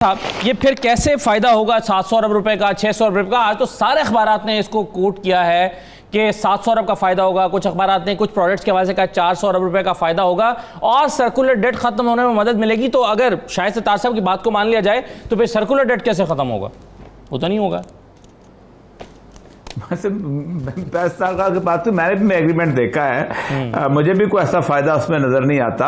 साहब ये फिर कैसे फायदा होगा 700 अरब रुपए का 600 अरब रुपए का। आज तो सारे अखबारात ने इसको कोट किया है कि 700 अरब का फायदा होगा, कुछ अखबारात ने कुछ प्रोडक्ट्स के हवाले से कहा 400 अरब रुपए का फायदा होगा और सर्कुलर डेट खत्म होने में मदद मिलेगी। तो अगर शायद सितार साहब की बात को मान लिया जाए तो फिर सर्कुलर डेट कैसे खत्म होगा? वो तो नहीं होगा। सरकार के पास तो मैंने भी एग्रीमेंट देखा है, मुझे भी कोई ऐसा फायदा उसमें नजर नहीं आता।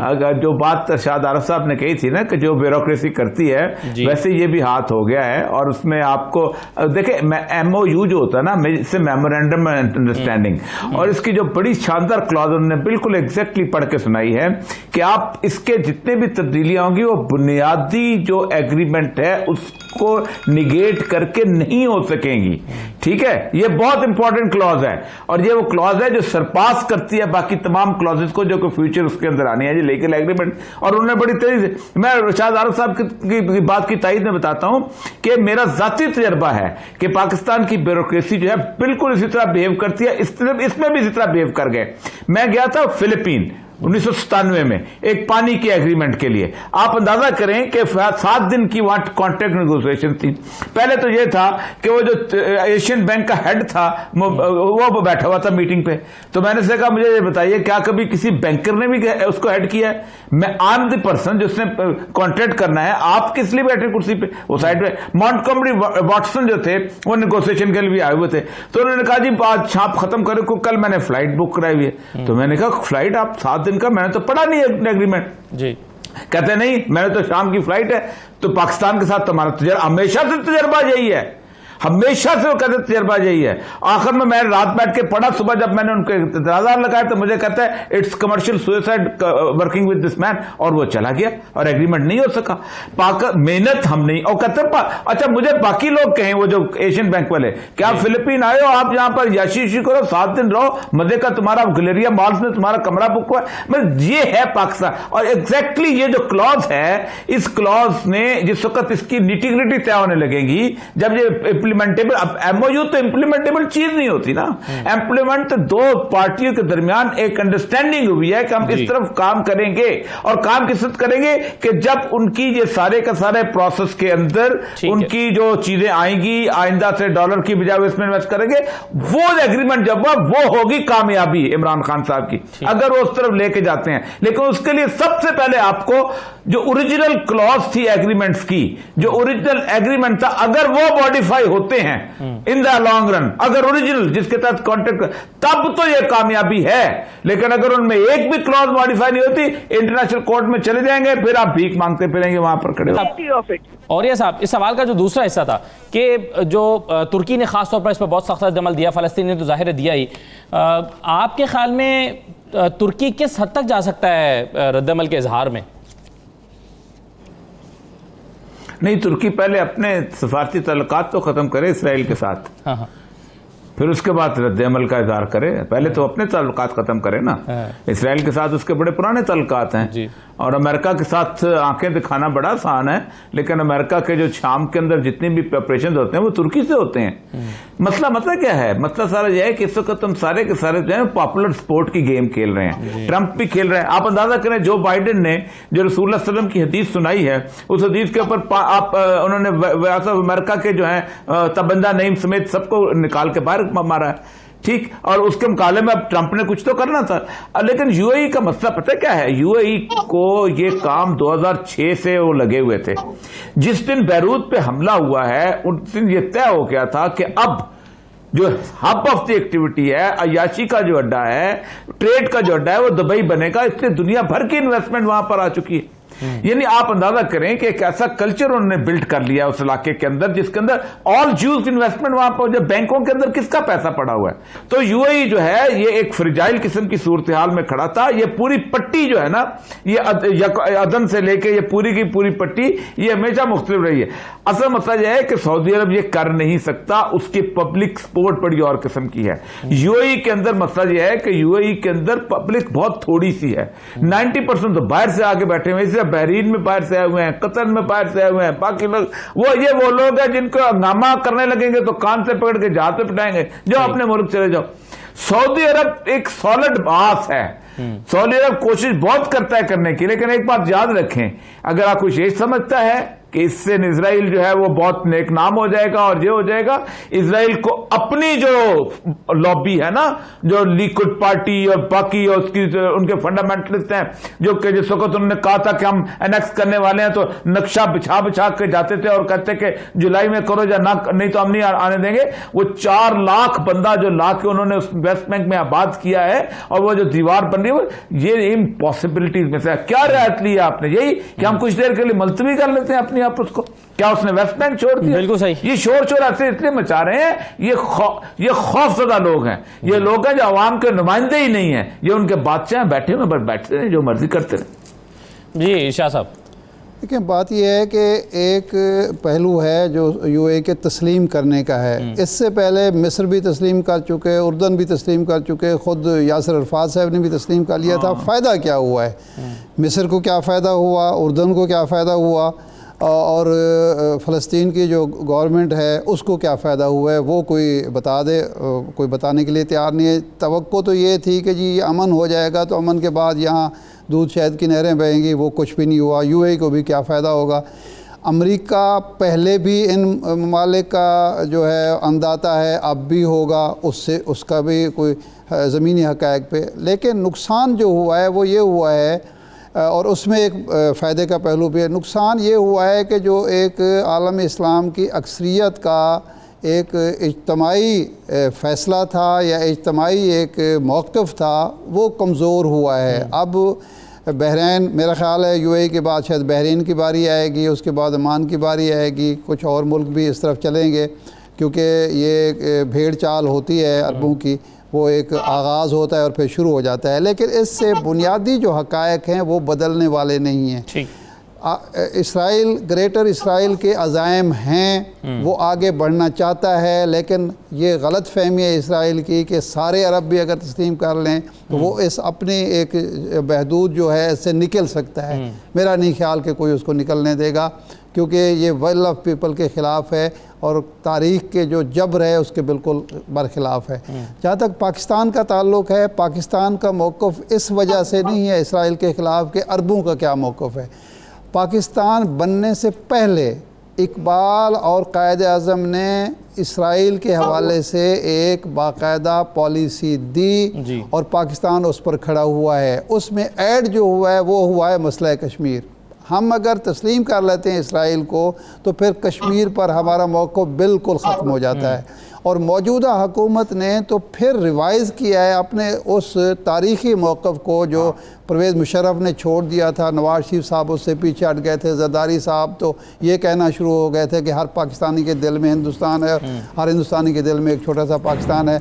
अगर जो बात शाहद आरफ साहब ने कही थी ना कि जो ब्यूरोक्रेसी करती है वैसे ये भी हाथ हो गया है। और उसमें आपको देखे MOU जो होता है ना, इससे मेमोरेंडम अंडरस्टैंडिंग, और इसकी जो बड़ी शानदार क्लॉज उन्होंने बिल्कुल एग्जैक्टली पढ़ के सुनाई है कि आप इसके जितने भी तब्दीलियां होंगी वो बुनियादी जो एग्रीमेंट है उसको निगेट करके नहीं हो सकेंगी। ठीक है, ये बहुत इंपॉर्टेंट क्लॉज है और ये वो क्लॉज है जो सरपास करती है बाकी तमाम क्लॉजेस को जो कि फ्यूचर उसके अंदर आनी है। ये लीगल एग्रीमेंट, और उन्होंने बड़ी तेजी से, मैं शाहद आरफ साहब की बात की तायद में बताता हूं कि मेरा जाती तजर्बा है कि पाकिस्तान की ब्यूरोक्रेसी जो है बिल्कुल इसी तरह बिहेव करती है, इसमें भी इसी तरह बिहेव कर गए। मैं गया था फिलीपीन 1997 में एक पानी के एग्रीमेंट के लिए। आप अंदाजा करें कि 7 दिन की वहां कॉन्ट्रैक्ट नेगोशिएशन थी। पहले तो यह था कि वो जो एशियन बैंक का हेड था वो बैठा हुआ था मीटिंग पे। तो मैंने से कहा मुझे ये बताइए क्या कभी किसी बैंकर ने भी उसको हेड किया है? मैं आई एम द पर्सन जिसने कॉन्ट्रैक्ट करना है, आप किस लिए बैठे कुर्सी पे? वो साइड पे मॉन्टगोमरी वाटसन जो थे वो नेगोशिएशन के लिए भी आए हुए थे। तो उन्होंने कहा जी आज छाप खत्म करे को, कल मैंने फ्लाइट बुक कराई हुई है। तो मैंने कहा फ्लाइट आप 7 दिन का, मैंने तो पढ़ा नहीं है एग्रीमेंट जी। कहते नहीं मैंने तो शाम की फ्लाइट है। तो पाकिस्तान के साथ तुम्हारा तजर्बा हमेशा से तजर्बा यही है, हमेशा से वो कहते तजर्बा यही है। आखिर में मैंने रात बैठ के पढ़ा, सुबह जब मैंने उनको इतराज़ात लगाया तो मुझे कहता है it's commercial suicide working with this man, और वो चला गया और एग्रीमेंट नहीं हो सका। मेहनत हम नहीं, और कहते अच्छा मुझे बाकी लोग कहें वो जो एशियन बैंक वाले कि आप फिलीपीन आए हो, आप यहां पर याशी करो, 7 दिन रहो, मजे का तुम्हारा गलेरिया मॉल्स में तुम्हारा कमरा बुक हुआ। मतलब ये है पाकिस्तान। और एग्जैक्टली ये जो क्लॉज है, इस क्लॉज ने जिस वक्त इसकी निटी-ग्रिटी तय होने लगेगी, जब ये इम्प्लीमेंटेबल, अब MOU तो इम्प्लीमेंटेबल चीज नहीं होती ना। इम्प्लीमेंट तो 2 पार्टियों के दरमियान एक अंडरस्टैंडिंग हुई है कि हम इस तरफ काम करेंगे, और काम किस तरह करेंगे कि जब उनकी ये सारे का सारे प्रोसेस के अंदर उनकी जो चीजें आएंगी, आइंदा से डॉलर की बजाय इसमें इन्वेस्ट करेंगे, वो एग्रीमेंट जब वो होगी कामयाबी इमरान खान साहब की, अगर वो उस तरफ लेके जाते हैं। लेकिन उसके लिए सबसे पहले आपको जो ओरिजिनल क्लॉज थी एग्रीमेंट्स की, जो ओरिजिनल एग्रीमेंट था, अगर वो मॉडिफाई होते हैं इन द लॉन्ग रन, अगर ओरिजिनल जिसके तहत कॉन्ट्रैक्ट, तब तो ये कामयाबी है। लेकिन अगर उनमें एक भी क्लॉज मॉडिफाई नहीं होती, इंटरनेशनल कोर्ट में चले जाएंगे, फिर आप भीख मांगते फिरेंगे वहां पर खड़े। और ये साहब इस सवाल का जो दूसरा हिस्सा था कि जो तुर्की ने खासतौर पर इस पर बहुत सख्त रद्द-ए-अमल दिया, फलस्तीन ने तो जाहिर है दिया ही, आपके ख्याल में तुर्की किस हद तक जा सकता है रद्द-ए-अमल के इजहार में? नहीं, तुर्की पहले अपने सफारती तल्लुकात तो खत्म करे इसराइल के साथ, फिर उसके बाद रद्द-ए-अमल का इजहार करे। पहले तो अपने ताल्लुकात खत्म करे ना। इसराइल के साथ उसके बड़े पुराने ताल्लुकात हैं, और अमेरिका के साथ आंखें दिखाना बड़ा आसान है, लेकिन अमेरिका के जो शाम के अंदर जितने भी ऑपरेशन होते हैं वो तुर्की से होते हैं। मसला क्या है? मसला सारा यह है कि इस वक्त हम सारे के सारे जो है पॉपुलर स्पोर्ट की गेम खेल रहे हैं, ट्रंप भी खेल रहे हैं। आप अंदाजा करें जो बाइडेन ने जो रसूलुल्लाह सल्लल्लाहु अलैहि वसल्लम की हदीस सुनाई है, उस हदीस के ऊपर आप उन्होंने अमेरिका के जो है तबंदा नईम समेत सबको निकाल के बाहर मारा है। ठीक, और उसके मुकाबले में अब ट्रंप ने कुछ तो करना था। लेकिन UAE का मसला पता क्या है? UAE को ये काम 2006 से वो लगे हुए थे। जिस दिन बैरूत पे हमला हुआ है उस दिन ये तय हो गया था कि अब जो हब ऑफ द एक्टिविटी है, अयाशी का जो अड्डा है, ट्रेड का जो अड्डा है, वो दुबई बनेगा। इसलिए दुनिया भर की इन्वेस्टमेंट वहां पर आ चुकी है। यानी आप अंदाजा करें कि एक ऐसा कल्चर उन्होंने बिल्ड कर लिया उस इलाके के अंदर, जिसके अंदर ऑल ज्यूज इन्वेस्टमेंट वहां पर, जो बैंकों के अंदर किसका पैसा पड़ा हुआ है। तो UAE जो है ये एक फ्रिजाइल किस्म की सूरत हाल में खड़ा था। ये पूरी पट्टी जो है ना, ये अदन से लेके ये पूरी की पूरी पट्टी ये हमेशा मुख्तलिफ रही है। असल मसला यह है कि सऊदी अरब ये कर नहीं सकता, उसकी पब्लिक सपोर्ट बड़ी और किस्म की है। UAE के अंदर मसला यह है कि UAE के अंदर पब्लिक बहुत थोड़ी सी है, 90% तो बाहर से आके बैठे हुए, बहरीन में बाहर से आए हुए हैं, कतर में बाहर से आए हुए हैं, बाकी लोग वो लोग हैं जिनको हंगामा करने लगेंगे तो कान से पकड़ के जहाज पे पिटाएंगे, जो अपने मुल्क चले जाओ। सऊदी अरब एक सॉलिड बास है, सऊदी अरब कोशिश बहुत करता है करने की, लेकिन एक बात याद रखें, अगर आप कुछ ये समझता है कि इससे इसराइल जो है वो बहुत नेक नाम हो जाएगा और ये हो जाएगा। इसराइल को अपनी जो लॉबी है ना, जो लिक्विड पार्टी और बाकी और उसकी उनके फंडामेंटलिस्ट हैं, जो कि जिस वक्त उन्होंने कहा था कि हम एनेक्स करने वाले हैं, तो नक्शा बिछा बिछा के जाते थे और कहते कि जुलाई में करो या ना, नहीं तो हम नहीं आने देंगे। वो 4 लाख बंदा जो ला के उन्होंने उस वेस्ट बैंक में आबाद किया है, और वो जो दीवार बन रही है, ये इम्पॉसिबिलिटीज में से क्या रियायत ली है आपने? यही कि हम कुछ देर के लिए मुलतवी कर लेते हैं अपनी आप उसको। क्या उसने वेस्ट बैंक छोड़ दिया? बिल्कुल सही। ये शोर शोर ऐसे इसलिए मचा रहे हैं, ये खौफजदा लोग हैं, ये लोग हैं जो आवाम के नुमाइंदे ही नहीं है, ये उनके बादशाह बैठे हुए, बस बैठते हैं जो मर्जी करते रहे। जी शाह साहब, देखिए बात यह है कि एक पहलू है जो यूएई के तस्लीम करने का है। इससे पहले मिस्र भी तस्लीम कर चुके, उर्दन भी तस्लीम कर चुके, ख़ुद यासिर अरफात साहब ने भी तस्लीम कर लिया था। फ़ायदा क्या हुआ है? मिस्र को क्या फ़ायदा हुआ, उर्दन को क्या फ़ायदा हुआ, और फ़लस्तीन की जो गवर्नमेंट है उसको क्या फ़ायदा हुआ है, वो कोई बता दे। कोई बताने के लिए तैयार नहीं है। तवक्को तो ये थी कि जी अमन हो जाएगा, तो अमन के बाद यहाँ दूध शहद की नहरें बहेंगी, वो कुछ भी नहीं हुआ। यूएई को भी क्या फ़ायदा होगा? अमेरिका पहले भी इन ममालिक का जो है अंदाता है, अब भी होगा, उससे उसका भी कोई ज़मीनी हक़ाइक़ पे। लेकिन नुकसान जो हुआ है वो ये हुआ है, और उसमें एक फ़ायदे का पहलू भी है। नुकसान ये हुआ है कि जो एक आलम इस्लाम की अक्सरियत का एक इज्तमाई फ़ैसला था या इज्तमाई एक मौक़िफ़ था, वो कमज़ोर हुआ है। अब बहरीन, मेरा ख़्याल है यूएई के बाद शायद बहरीन की बारी आएगी, उसके बाद ओमान की बारी आएगी, कुछ और मुल्क भी इस तरफ चलेंगे, क्योंकि ये भेड़ चाल होती है अरबों की, वो एक आगाज़ होता है और फिर शुरू हो जाता है। लेकिन इससे बुनियादी जो हक़ाइक़ हैं वो बदलने वाले नहीं हैं। इसराइल, ग्रेटर इसराइल के अज़ाइम हैं, वो आगे बढ़ना चाहता है, लेकिन ये गलत फ़हमी है इसराइल की कि सारे अरब भी अगर तस्लीम कर लें तो वो इस अपनी एक बहदूद जो है इससे निकल सकता है। मेरा नहीं ख्याल कि कोई उसको निकलने देगा, क्योंकि ये विल ऑफ पीपल के ख़िलाफ़ है और तारीख़ के जो जबर है उसके बिल्कुल बरखिलाफ़ है। जहाँ तक पाकिस्तान का ताल्लुक़ है, पाकिस्तान का मौक़िफ़ इस वजह से नहीं है इसराइल के ख़िलाफ़ कि अरबों का क्या मौक़िफ़ है। पाकिस्तान बनने से पहले इकबाल और कायद आज़म ने इसराइल के हवाले से एक बाकायदा पॉलिसी दी और पाकिस्तान उस पर खड़ा हुआ है। उसमें ऐड जो हुआ है वो हुआ है मसला कश्मीर। हम अगर तस्लीम कर लेते हैं इसराइल को तो फिर कश्मीर पर हमारा मौक़िफ़ बिल्कुल ख़त्म हो जाता है। और मौजूदा हुकूमत ने तो फिर रिवाइज़ किया है अपने उस तारीख़ी मौक़िफ़ को जो परवेज़ मुशर्रफ ने छोड़ दिया था। नवाज़ शरीफ साहब उससे पीछे हट गए थे। ज़रदारी साहब तो ये कहना शुरू हो गए थे कि हर पाकिस्तानी के दिल में हिंदुस्तान है, हर हिंदुस्तानी के दिल में एक छोटा सा पाकिस्तान है।